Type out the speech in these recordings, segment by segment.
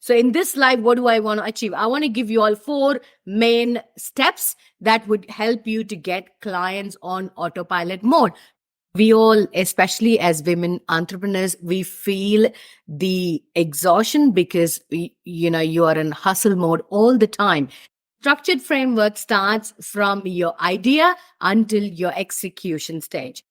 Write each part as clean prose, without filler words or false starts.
So in this life, what do I want to achieve? I want to give you all 4 main steps that would help you to get clients on autopilot mode. We all, especially as women entrepreneurs, we feel the exhaustion because you are in hustle mode all the time. Structured framework starts from your idea until your execution stage.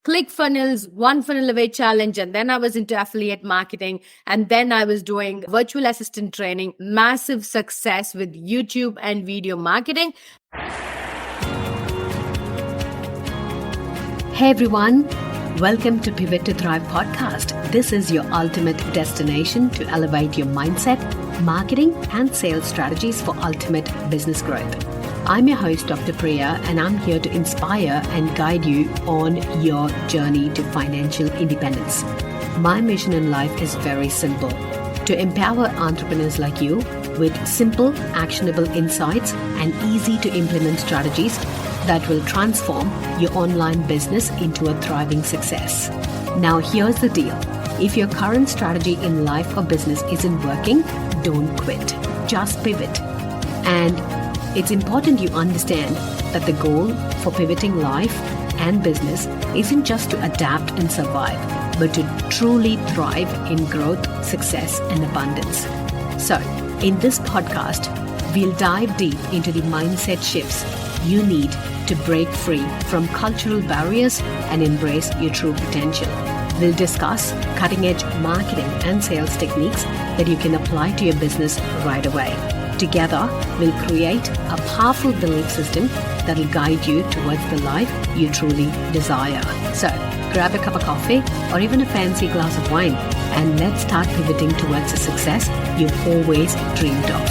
ClickFunnels, one funnel away challenge, and then I was into affiliate marketing, and then I was doing virtual assistant training, massive success with YouTube and video marketing. Hey everyone, welcome to Pivot to Thrive podcast. This is your ultimate destination to elevate your mindset, marketing, and sales strategies for ultimate business growth. I'm your host, Dr. Priya, and I'm here to inspire and guide you on your journey to financial independence. My mission in life is very simple: to empower entrepreneurs like you with simple, actionable insights and easy to implement strategies that will transform your online business into a thriving success. Now, here's the deal. If your current strategy in life or business isn't working, don't quit. Just pivot. And it's important you understand that the goal for pivoting life and business isn't just to adapt and survive, but to truly thrive in growth, success, and abundance. So, in this podcast, we'll dive deep into the mindset shifts you need to break free from cultural barriers and embrace your true potential. We'll discuss cutting-edge marketing and sales techniques that you can apply to your business right away. Together, we'll create a powerful belief system that'll guide you towards the life you truly desire. So, grab a cup of coffee or even a fancy glass of wine, and let's start pivoting towards the success you've always dreamed of.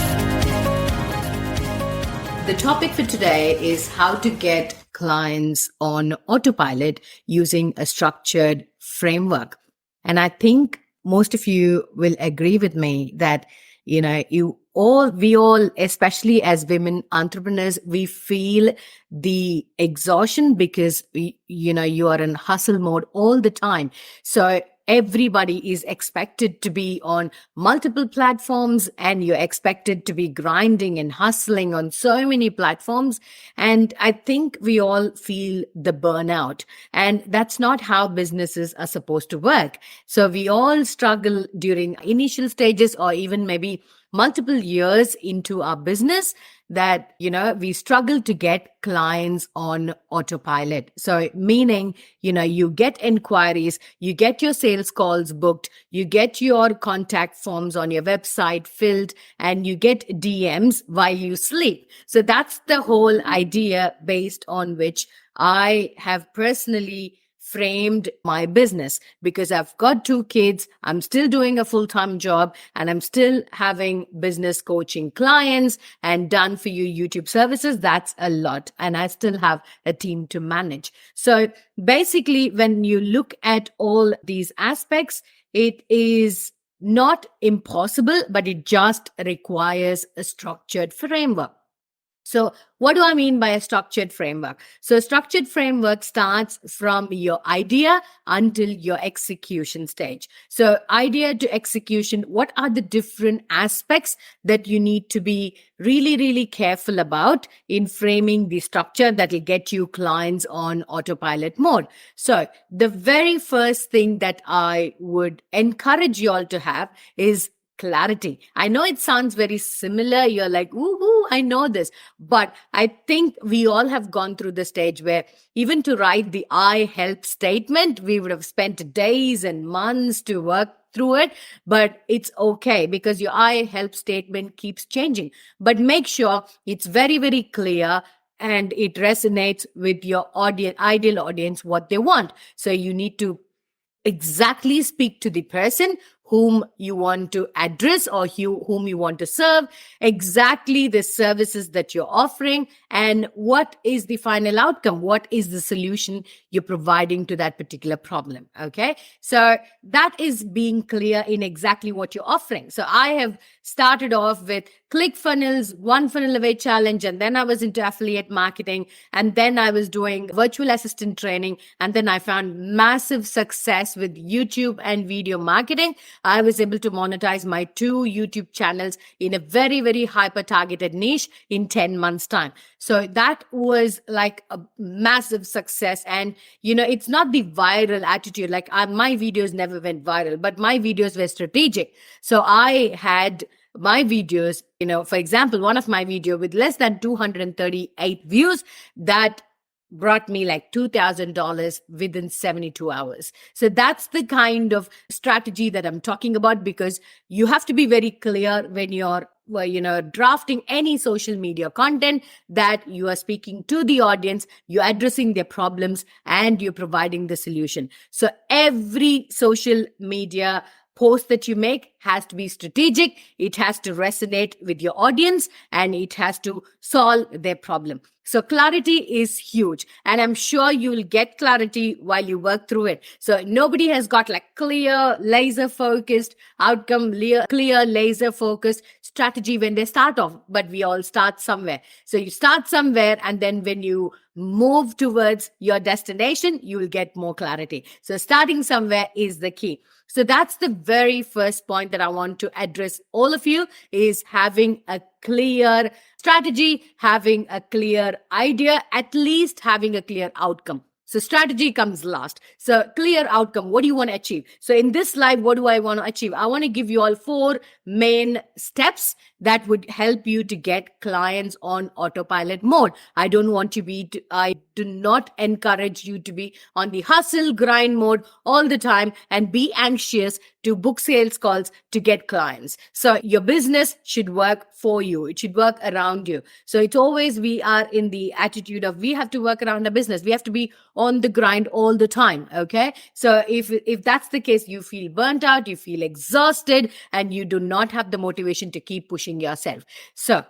The topic for today is how to get clients on autopilot using a structured framework. And I think most of you will agree with me that, we all, especially as women entrepreneurs, we feel the exhaustion because, you are in hustle mode all the time. So everybody is expected to be on multiple platforms, and you're expected to be grinding and hustling on so many platforms. And I think we all feel the burnout, and that's not how businesses are supposed to work. So we all struggle during initial stages or even maybe multiple years into our business that, we struggle to get clients on autopilot. So meaning, you get inquiries, you get your sales calls booked, you get your contact forms on your website filled, and you get DMs while you sleep. So that's the whole idea based on which I have personally framed my business, because I've got 2 kids, I'm still doing a full-time job, and I'm still having business coaching clients and done for you YouTube services. That's a lot. And I still have a team to manage. So basically, when you look at all these aspects, it is not impossible, but it just requires a structured framework. So what do I mean by a structured framework? So a structured framework starts from your idea until your execution stage. So idea to execution, what are the different aspects that you need to be really, really careful about in framing the structure that will get you clients on autopilot mode? So the very first thing that I would encourage you all to have is clarity. I know it sounds very similar. You're like, woohoo, I know this. But I think we all have gone through the stage where even to write the I help statement, we would have spent days and months to work through it. But it's okay because your I help statement keeps changing. But make sure it's very, very clear and it resonates with your audience, ideal audience, what they want. So you need to exactly speak to the person whom you want to address or whom you want to serve, exactly the services that you're offering, and what is the final outcome? What is the solution you're providing to that particular problem? Okay. So that is being clear in exactly what you're offering. So I have started off with ClickFunnels, one funnel away challenge, and then I was into affiliate marketing, and then I was doing virtual assistant training, and then I found massive success with YouTube and video marketing. I was able to monetize my 2 YouTube channels in a very, very hyper targeted niche in 10 months time. So that was like a massive success. And, it's not the viral attitude. Like my videos never went viral, but my videos were strategic. So I had my videos, for example, one of my video with less than 238 views that brought me like $2,000 within 72 hours. So that's the kind of strategy that I'm talking about, because you have to be very clear when you're drafting any social media content that you are speaking to the audience, you're addressing their problems, and you're providing the solution. So every social media post that you make has to be strategic. It has to resonate with your audience, and it has to solve their problem. So clarity is huge, and I'm sure you will get clarity while you work through it. So nobody has got like clear, laser focused outcome, clear, laser focused strategy when they start off, but we all start somewhere. So you start somewhere, and then when you move towards your destination, you will get more clarity. So starting somewhere is the key. So that's the very first point that I want to address all of you, is having a clear strategy, having a clear idea, at least having a clear outcome. So strategy comes last. So clear outcome. What do you want to achieve? So in this slide, what do I want to achieve? I want to give you all 4 main steps that would help you to get clients on autopilot mode. I do not encourage you to be on the hustle grind mode all the time and be anxious to book sales calls to get clients. So your business should work for you. It should work around you. So it's always, we are in the attitude of we have to work around our business. We have to be on the grind all the time. Okay. So if that's the case, you feel burnt out, you feel exhausted, and you do not have the motivation to keep pushing yourself. So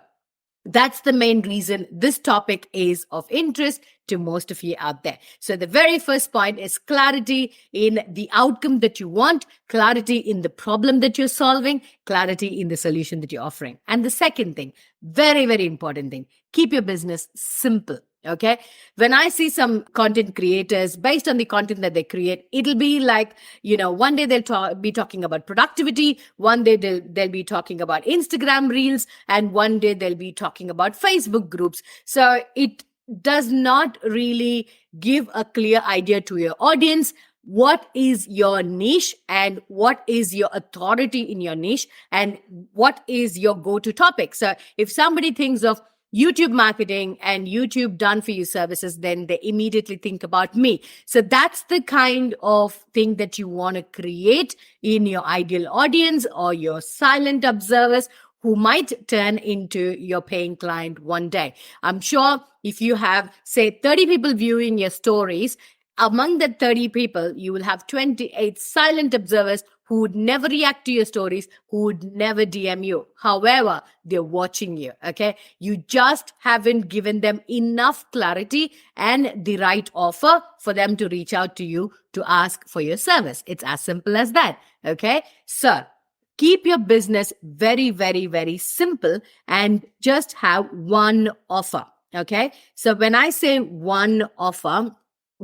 that's the main reason this topic is of interest to most of you out there. So the very first point is clarity in the outcome that you want, clarity in the problem that you're solving, clarity in the solution that you're offering. And the second thing, very, very important thing, keep your business simple. Okay. When I see some content creators, based on the content that they create, it'll be like, one day they'll be talking about productivity. One day they'll be talking about Instagram reels, and one day they'll be talking about Facebook groups. So it does not really give a clear idea to your audience. What is your niche, and what is your authority in your niche, and what is your go-to topic? So if somebody thinks of YouTube marketing and YouTube done for you services, then they immediately think about me. So that's the kind of thing that you want to create in your ideal audience or your silent observers who might turn into your paying client one day. I'm sure if you have, say, 30 people viewing your stories, among the 30 people, you will have 28 silent observers who would never react to your stories, who would never DM you. However, they're watching you, okay? You just haven't given them enough clarity and the right offer for them to reach out to you to ask for your service. It's as simple as that, okay? So keep your business very, very, very simple and just have one offer, okay? So when I say one offer,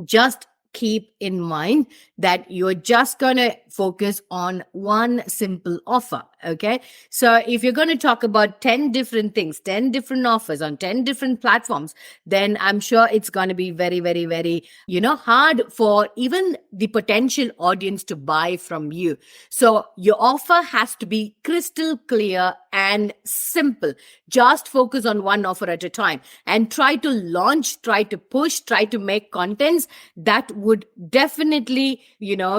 just keep in mind that you're just going to focus on one simple offer. Okay. So if you're going to talk about 10 different things, 10 different offers on 10 different platforms, then I'm sure it's going to be very, very, very, hard for even the potential audience to buy from you. So your offer has to be crystal clear and simple. Just focus on one offer at a time and try to launch, try to push, try to make contents that would definitely,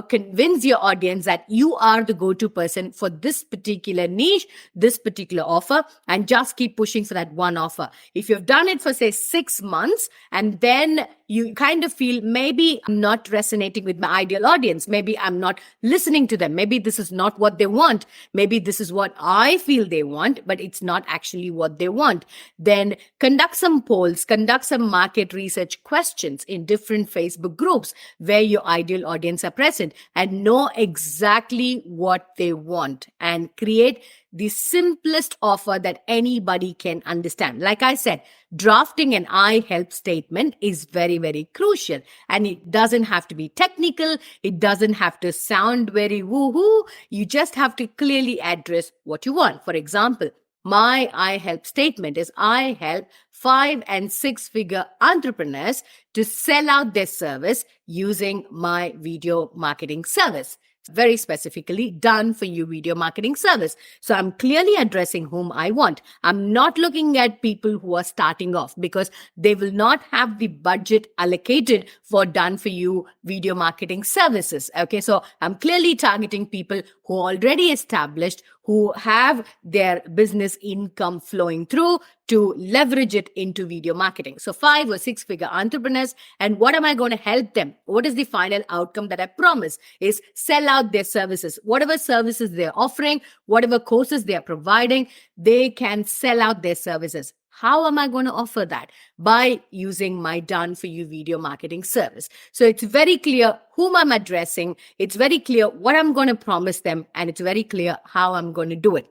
convince your audience that you are the go-to person for this particular niche, this particular offer, and just keep pushing for that one offer. If you've done it for, say, 6 months, and then you kind of feel maybe I'm not resonating with my ideal audience, maybe I'm not listening to them, maybe this is not what they want, maybe this is what I feel they want, but it's not actually what they want, then conduct some polls, conduct some market research questions in different Facebook groups where your ideal audience are present, and know exactly what they want and create the simplest offer that anybody can understand. Like I said, drafting an I help statement is very, very crucial. And it doesn't have to be technical. It doesn't have to sound very woohoo. You just have to clearly address what you want. For example, my I help statement is I help 5 and 6 figure entrepreneurs to sell out their service using my video marketing service. Very specifically done for you video marketing service. So I'm clearly addressing whom I want. I'm not looking at people who are starting off because they will not have the budget allocated for done for you video marketing services. Okay. So I'm clearly targeting people who are already established, who have their business income flowing through to leverage it into video marketing. So 5 or 6 figure entrepreneurs. And what am I going to help them? What is the final outcome that I promise is sell out their services. Whatever services they're offering, whatever courses they're providing, they can sell out their services. How am I going to offer that? By using my done for you video marketing service. So it's very clear whom I'm addressing. It's very clear what I'm going to promise them. And it's very clear how I'm going to do it.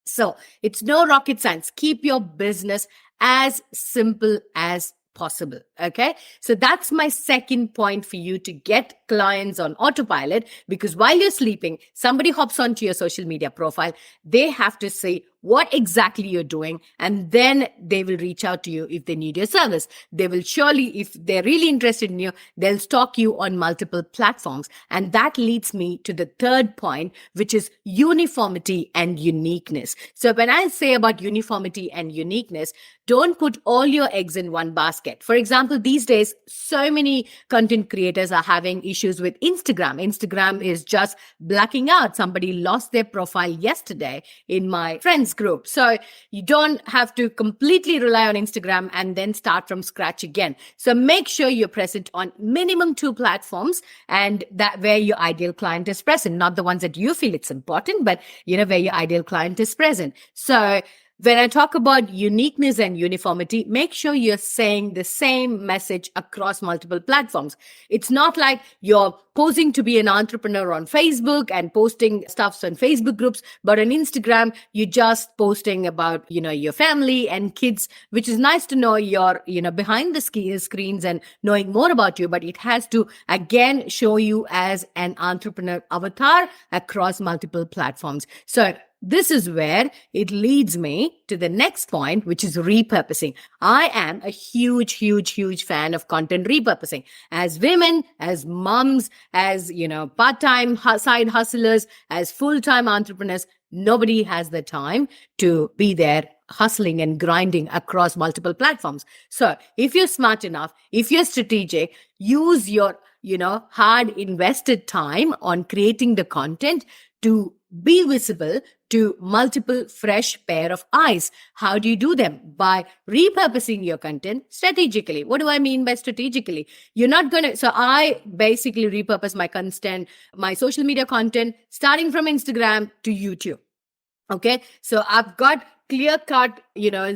So it's no rocket science. Keep your business as simple as possible. Okay. So that's my second point for you to get clients on autopilot, because while you're sleeping, somebody hops onto your social media profile. They have to say what exactly you're doing, and then they will reach out to you if they need your service. They will surely, if they're really interested in you, they'll stalk you on multiple platforms. And that leads me to the third point, which is uniformity and uniqueness. So when I say about uniformity and uniqueness, don't put all your eggs in one basket. For example, these days, so many content creators are having issues with Instagram. Instagram is just blacking out. Somebody lost their profile yesterday in my friends group. So you don't have to completely rely on Instagram and then start from scratch again. So make sure you're present on minimum 2 platforms, and that where your ideal client is present, not the ones that you feel it's important, but where your ideal client is present. So when I talk about uniqueness and uniformity, make sure you're saying the same message across multiple platforms. It's not like you're posing to be an entrepreneur on Facebook and posting stuffs on Facebook groups, but on Instagram, you're just posting about, your family and kids, which is nice to know your, behind the screens and knowing more about you, but it has to again show you as an entrepreneur avatar across multiple platforms. So this is where it leads me to the next point, which is repurposing. I am a huge, huge, huge fan of content repurposing. As women, as moms, as, part-time side hustlers, as full-time entrepreneurs, nobody has the time to be there hustling and grinding across multiple platforms. So if you're smart enough, if you're strategic, use your, hard invested time on creating the content to be visible to multiple fresh pair of eyes. How do you do them? By repurposing your content strategically. What do I mean by strategically? You're not going to, so I basically repurpose my content, my social media content, starting from Instagram to YouTube. Okay. So I've got clear cut,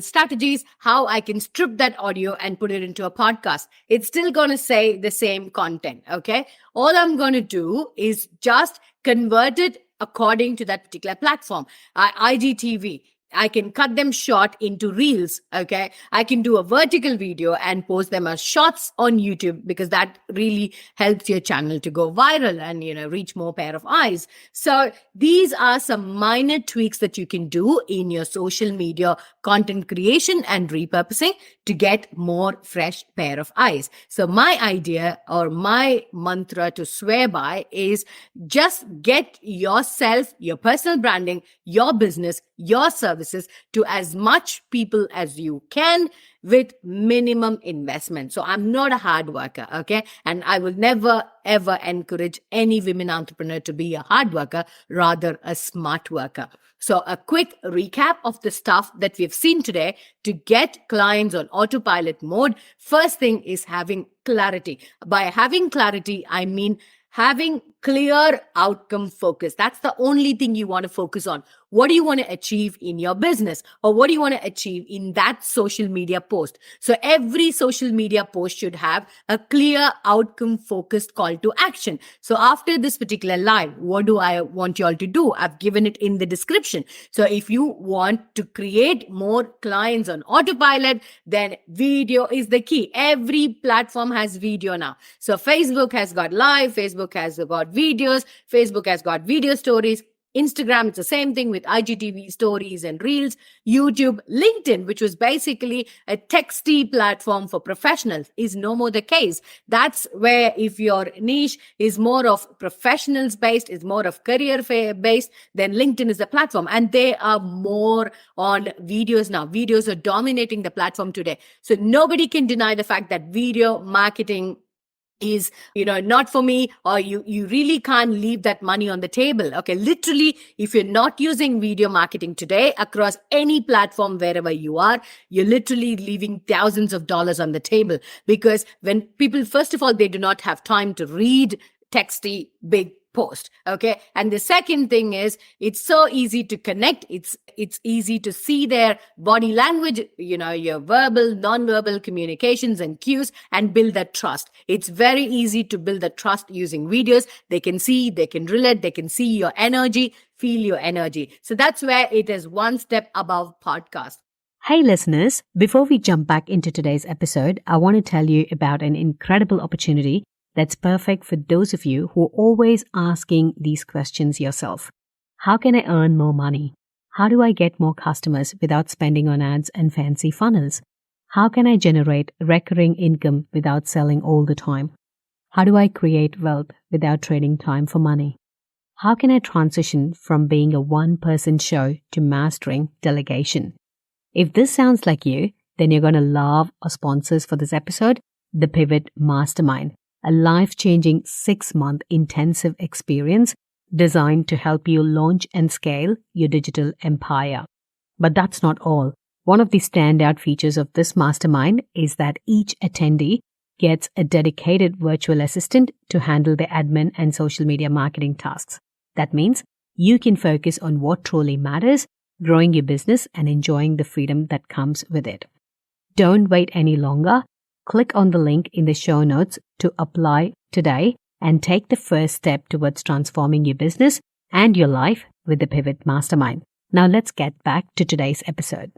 strategies, how I can strip that audio and put it into a podcast. It's still going to say the same content. Okay. All I'm going to do is just convert it according to that particular platform. IGTV, I can cut them short into reels. Okay. I can do a vertical video and post them as shorts on YouTube, because that really helps your channel to go viral and, reach more pair of eyes. So these are some minor tweaks that you can do in your social media content creation and repurposing to get more fresh pair of eyes. So my idea or my mantra to swear by is just get yourself, your personal branding, your business, your services to as much people as you can with minimum investment. So I'm not a hard worker, okay? And I will never, ever encourage any women entrepreneur to be a hard worker, rather a smart worker. So a quick recap of the stuff that we've seen today to get clients on autopilot mode. First thing is having clarity. By having clarity, I mean having clear outcome focus. That's the only thing you want to focus on. what do you want to achieve in your business, or what do you want to achieve in that social media post. So every social media post should have a clear outcome focused call to action. So after this particular live, what do I want you all to do? I've given it in the description. So if you want to create more clients on autopilot, then video is the key. Every platform has video now. So Facebook has got live, Facebook has got videos, Facebook has got video stories. Instagram, it's the same thing with IGTV stories and reels. YouTube, LinkedIn, which was basically a texty platform for professionals, is no more the case. That's where if your niche is more of professionals based, is more of career based, then LinkedIn is the platform. And they are more on videos now. Videos are dominating the platform today. So nobody can deny the fact that video marketing is, not for me, or you really can't leave that money on the table. Okay. Literally, if you're not using video marketing today across any platform, wherever you are, you're literally leaving thousands of dollars on the table, because when people, first of all, they do not have time to read texty big post. Okay. And the second thing is, it's so easy to connect. It's easy to see their body language, your verbal, non-verbal communications and cues, and build that trust. It's very easy to build that trust using videos. They can see, they can relate, they can see your energy, feel your energy. So that's where it is one step above podcast. Hey listeners, before we jump back into today's episode, I want to tell you about an incredible opportunity that's perfect for those of you who are always asking these questions yourself. How can I earn more money? How do I get more customers without spending on ads and fancy funnels? How can I generate recurring income without selling all the time? How do I create wealth without trading time for money? How can I transition from being a one-person show to mastering delegation? If this sounds like you, then you're going to love our sponsors for this episode, the Pivot Mastermind, a life-changing 6-month intensive experience designed to help you launch and scale your digital empire. But that's not all. One of the standout features of this mastermind is that each attendee gets a dedicated virtual assistant to handle the admin and social media marketing tasks. That means you can focus on what truly matters, growing your business and enjoying the freedom that comes with it. Don't wait any longer. Click on the link in the show notes to apply today and take the first step towards transforming your business and your life with the Pivot Mastermind. Now let's get back to today's episode.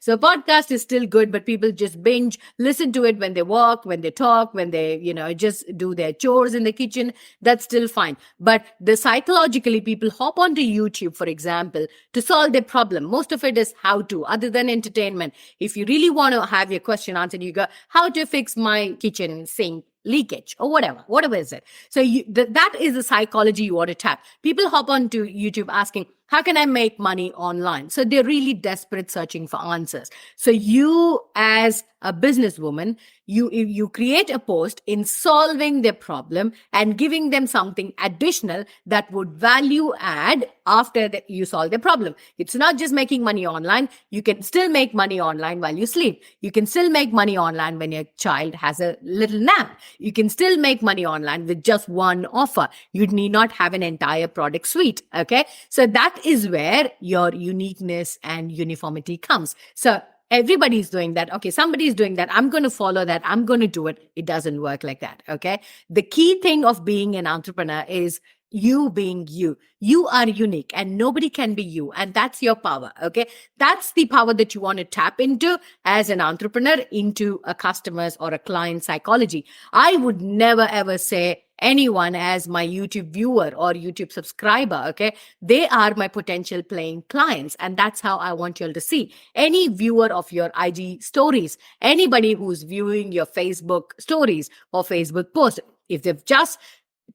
So podcast is still good, but people just binge listen to it when they walk, when they talk, when they, just do their chores in the kitchen. That's still fine. But psychologically, people hop onto YouTube, for example, to solve their problem. Most of it is how to, other than entertainment. If you really want to have your question answered, you go, how to fix my kitchen sink leakage or whatever is it. So that is the psychology you want to tap. People hop onto YouTube asking, how can I make money online? So they're really desperate searching for answers. So you as a businesswoman, you create a post in solving their problem and giving them something additional that would value add after you solve their problem. It's not just making money online. You can still make money online while you sleep. You can still make money online when your child has a little nap. You can still make money online with just one offer. You need not have an entire product suite. Okay. So that is where your uniqueness and uniformity comes. So everybody's doing that. Okay, somebody's doing that. I'm going to follow that. I'm going to do it. It doesn't work like that. Okay. The key thing of being an entrepreneur is you being you. You are unique and nobody can be you. And that's your power. Okay. That's the power that you want to tap into as an entrepreneur into a customer's or a client's psychology. I would never ever say anyone as my YouTube viewer or YouTube subscriber, okay? They are my potential paying clients. And that's how I want you all to see. Any viewer of your IG stories, anybody who's viewing your Facebook stories or Facebook post, if they've just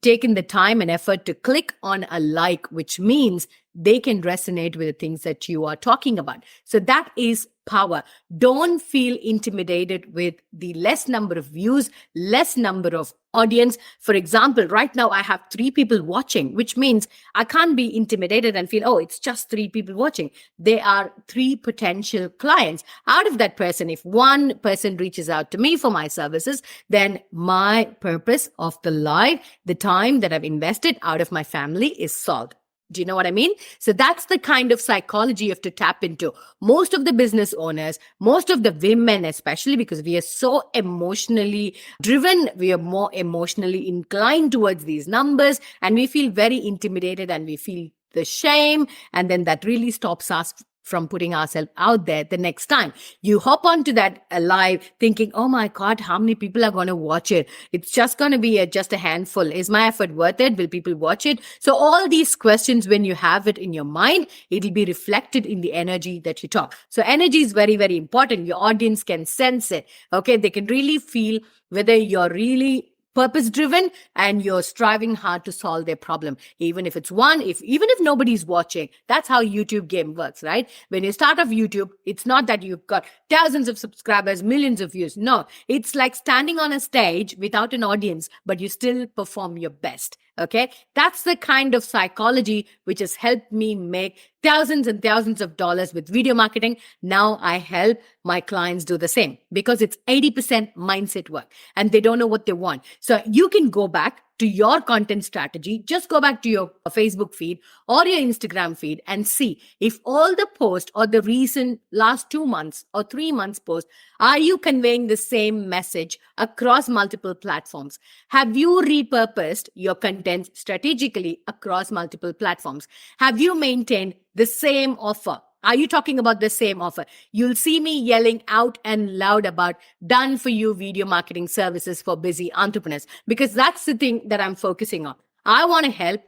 taken the time and effort to click on a like, which means they can resonate with the things that you are talking about. So that is power. Don't feel intimidated with the less number of views, less number of audience. For example, right now I have 3 people watching, which means I can't be intimidated and feel, oh, it's just 3 people watching. There are 3 potential clients. Out of that person, if one person reaches out to me for my services, then my purpose of the life, the time that I've invested out of my family is solved. Do you know what I mean? So that's the kind of psychology you have to tap into. Most of the business owners, most of the women, especially because we are so emotionally driven, we are more emotionally inclined towards these numbers, and we feel very intimidated and we feel the shame. And then that really stops us from putting ourselves out there the next time. You hop onto that live thinking, oh my God, how many people are going to watch it? It's just going to be just a handful. Is my effort worth it? Will people watch it? So all these questions, when you have it in your mind, it'll be reflected in the energy that you talk. So energy is very, very important. Your audience can sense it. Okay. They can really feel whether you're really purpose driven and you're striving hard to solve their problem. Even if it's even if nobody's watching, that's how YouTube game works, right? When you start off YouTube, it's not that you've got thousands of subscribers, millions of views. No, it's like standing on a stage without an audience, but you still perform your best. Okay. That's the kind of psychology which has helped me make thousands and thousands of dollars with video marketing. Now I help my clients do the same because it's 80% mindset work and they don't know what they want. So you can go back to your content strategy. Just go back to your Facebook feed or your Instagram feed and see if all the posts or the recent last 2 months or 3 months post, are you conveying the same message across multiple platforms? Have you repurposed your content strategically across multiple platforms? Have you maintained the same offer? Are you talking about the same offer? You'll see me yelling out and loud about done for you video marketing services for busy entrepreneurs because that's the thing that I'm focusing on. I want to help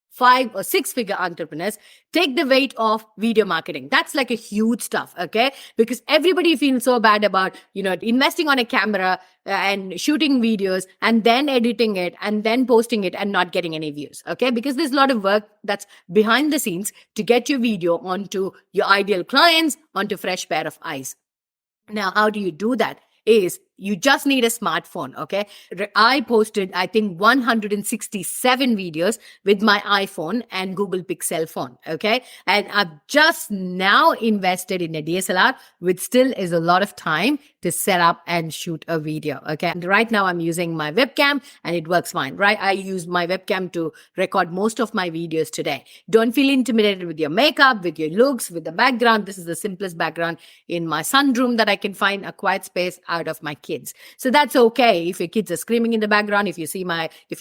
5 or 6 figure entrepreneurs take the weight off video marketing. That's like a huge stuff. Okay. Because everybody feels so bad about, investing on a camera and shooting videos and then editing it and then posting it and not getting any views. Okay. Because there's a lot of work that's behind the scenes to get your video onto your ideal clients, onto a fresh pair of eyes. Now, how do you do that? Is you just need a smartphone, okay? I posted, I think, 167 videos with my iPhone and Google Pixel phone, okay? And I've just now invested in a DSLR, which still is a lot of time to set up and shoot a video, okay? And right now I'm using my webcam and it works fine, right? I use my webcam to record most of my videos today. Don't feel intimidated with your makeup, with your looks, with the background. This is the simplest background in my sunroom that I can find a quiet space out of my kids. So that's okay. If your kids are screaming in the background, if you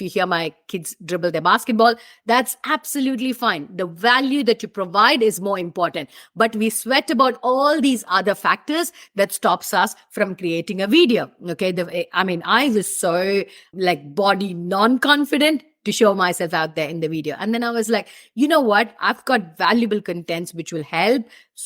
hear my kids dribble their basketball, that's absolutely fine. The value that you provide is more important. But we sweat about all these other factors that stops us from creating a video. Okay. I was so body non-confident to show myself out there in the video. And then I was like, you know what? I've got valuable contents which will help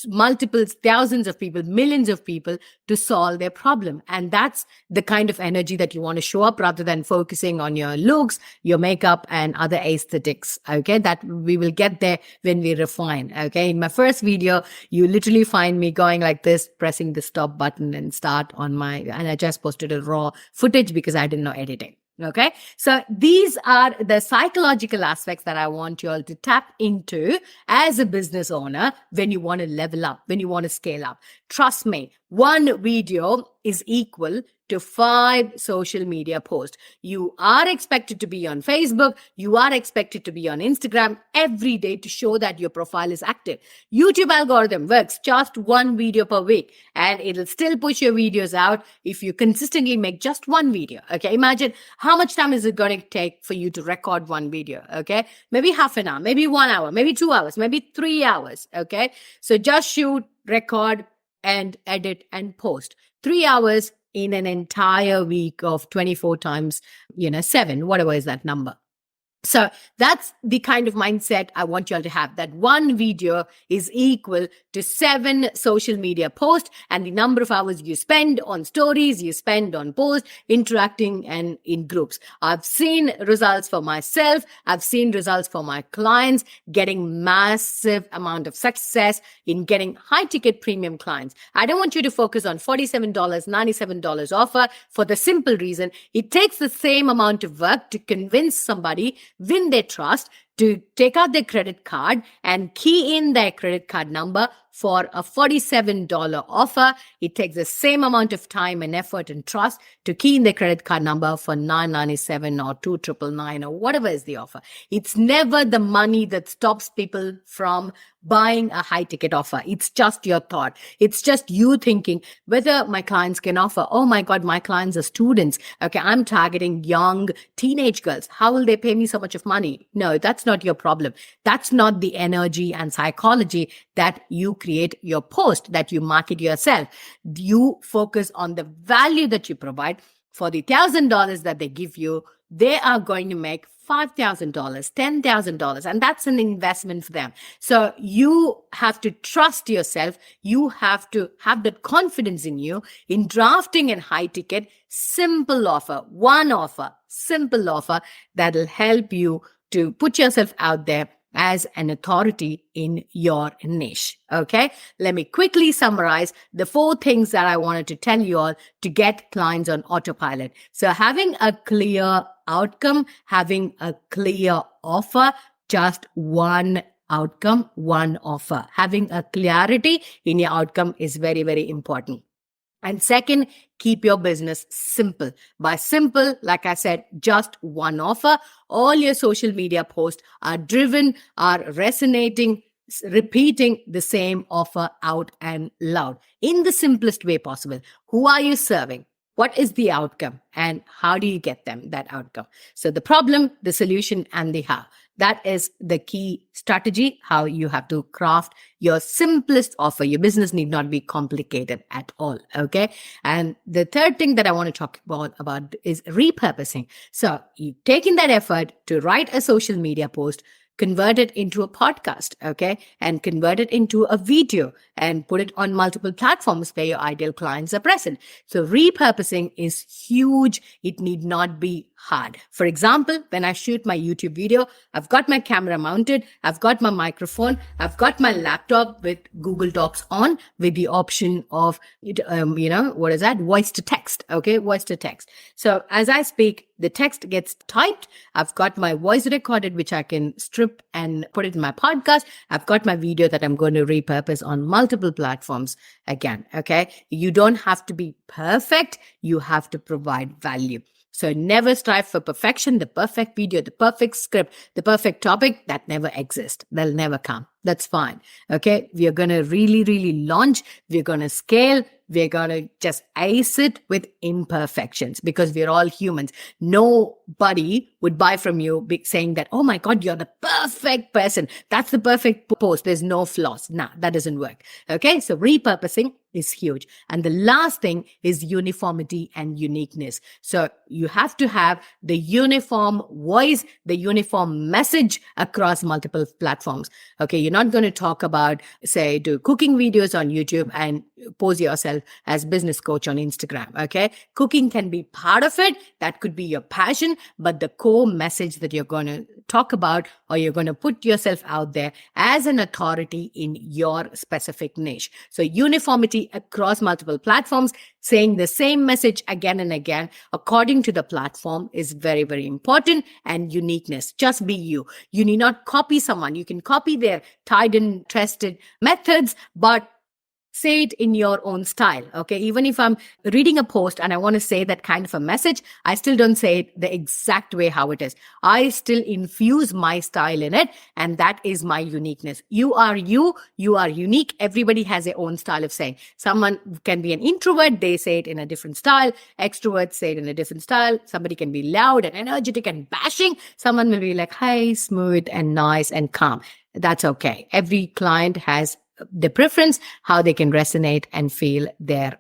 multiple thousands of people, millions of people to solve their problem. And that's the kind of energy that you want to show up rather than focusing on your looks, your makeup and other aesthetics. Okay. That we will get there when we refine. Okay. In my first video, you literally find me going like this, pressing the stop button and and I just posted a raw footage because I didn't know editing. Okay. So these are the psychological aspects that I want you all to tap into as a business owner when you want to level up, when you want to scale up. Trust me, one video is equal to 5 social media posts. You are expected to be on Facebook. You are expected to be on Instagram every day to show that your profile is active. YouTube algorithm works just 1 video per week and it'll still push your videos out if you consistently make just 1 video. Okay. Imagine how much time is it going to take for you to record 1 video. Okay. Maybe half an hour, maybe 1 hour, maybe 2 hours, maybe 3 hours. Okay. So just shoot, record and edit and post 3 hours in an entire week of 24 times, 7, whatever is that number. So that's the kind of mindset I want you all to have, that 1 video is equal to 7 social media posts, and the number of hours you spend on stories, you spend on posts, interacting and in groups. I've seen results for myself. I've seen results for my clients, getting massive amount of success in getting high ticket premium clients. I don't want you to focus on $47, $97 offer for the simple reason it takes the same amount of work to convince somebody, win their trust, to take out their credit card and key in their credit card number for a $47 offer. It takes the same amount of time and effort and trust to key in the credit card number for $997 or $2,999 or whatever is the offer. It's never the money that stops people from buying a high ticket offer. It's just your thought. It's just you thinking whether my clients can offer. Oh my God, my clients are students. Okay, I'm targeting young teenage girls. How will they pay me so much of money? No, that's not your problem. That's not the energy and psychology that you create your post, that you market yourself. You focus on the value that you provide. For the $1,000 that they give you, they are going to make $5,000, $10,000, and that's an investment for them. So you have to trust yourself. You have to have that confidence in you in drafting a high ticket, simple offer, one offer, simple offer that'll help you to put yourself out there as an authority in your niche. Okay. Let me quickly summarize the 4 things that I wanted to tell you all to get clients on autopilot. So having a clear outcome, having a clear offer, just one outcome, one offer. Having a clarity in your outcome is very, very important. And second, keep your business simple. By simple, like I said, just one offer. All your social media posts are driven, are resonating, repeating the same offer out and loud in the simplest way possible. Who are you serving? What is the outcome? And how do you get them that outcome? So the problem, the solution, and the how. That is the key strategy, how you have to craft your simplest offer. Your business need not be complicated at all, okay? And the third thing that I want to talk about is repurposing. So you've taken that effort to write a social media post, convert it into a podcast, okay? And convert it into a video and put it on multiple platforms where your ideal clients are present. So repurposing is huge. It need not be hard. For example, when I shoot my YouTube video, I've got my camera mounted, I've got my microphone, I've got my laptop with Google Docs on with the option of, what is that? Voice to text, okay? Voice to text. So as I speak, the text gets typed. I've got my voice recorded, which I can strip and put it in my podcast. I've got my video that I'm going to repurpose on multiple platforms again, okay? You don't have to be perfect. You have to provide value. So never strive for perfection, the perfect video, the perfect script, the perfect topic. That never exists. They'll never come. That's fine. Okay. We are going to really, really launch. We're going to scale. We're going to just ace it with imperfections because we're all humans. Nobody would buy from you saying that, oh my God, you're the perfect person. That's the perfect post. There's no flaws. Nah, that doesn't work. Okay. So repurposing is huge. And the last thing is uniformity and uniqueness. So you have to have the uniform voice, the uniform message across multiple platforms. Okay. You're not going to talk about, say, do cooking videos on YouTube and pose yourself as business coach on Instagram. Okay. Cooking can be part of it. That could be your passion, but the core message that you're going to talk about, or you're going to put yourself out there as an authority in your specific niche. So uniformity across multiple platforms, saying the same message again and again according to the platform is very, very important. And uniqueness, just be you. You need not copy someone. You can copy their tried and tested methods, but say it in your own style. Okay. Even if I'm reading a post and I want to say that kind of a message, I still don't say it the exact way how it is. I still infuse my style in it. And that is my uniqueness. You are you. You are unique. Everybody has their own style of saying. Someone can be an introvert. They say it in a different style. Extroverts say it in a different style. Somebody can be loud and energetic and bashing. Someone will be like, hi, smooth and nice and calm. That's okay. Every client has the preference, how they can resonate and feel their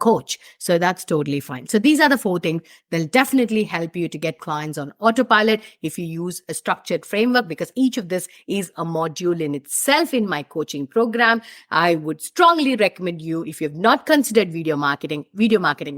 coach. So that's totally fine. So these are the 4 things that'll definitely help you to get clients on autopilot if you use a structured framework, because each of this is a module in itself in my coaching program. I would strongly recommend you, if you've not considered video marketing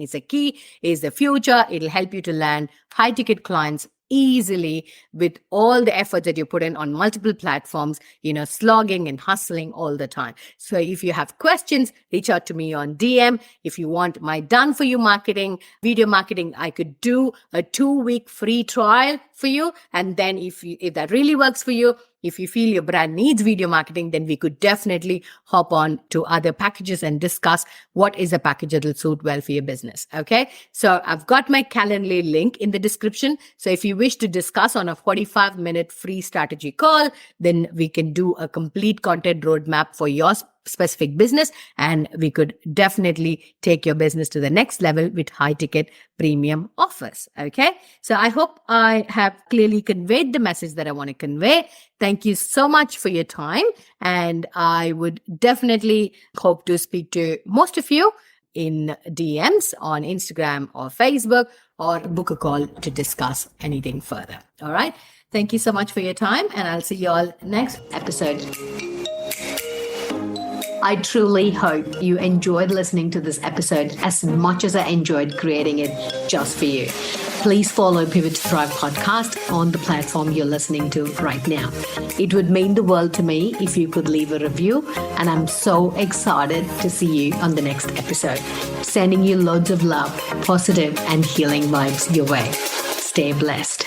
is a key, is the future. It'll help you to land high ticket clients easily with all the effort that you put in on multiple platforms, slogging and hustling all the time. So if you have questions, reach out to me on DM. If you want my done for you marketing, video marketing, I could do a 2-week free trial for you. And then if that really works for you, if you feel your brand needs video marketing, then we could definitely hop on to other packages and discuss what is a package that will suit well for your business. Okay. So I've got my Calendly link in the description. So if you wish to discuss on a 45-minute free strategy call, then we can do a complete content roadmap for your specific business, and we could definitely take your business to the next level with high ticket premium offers. Okay. So I hope I have clearly conveyed the message that I want to convey. Thank you so much for your time. And I would definitely hope to speak to most of you in DMs on Instagram or Facebook, or book a call to discuss anything further. All right. Thank you so much for your time, and I'll see you all next episode. I truly hope you enjoyed listening to this episode as much as I enjoyed creating it just for you. Please follow Pivot to Thrive podcast on the platform you're listening to right now. It would mean the world to me if you could leave a review, and I'm so excited to see you on the next episode. Sending you loads of love, positive, and healing vibes your way. Stay blessed.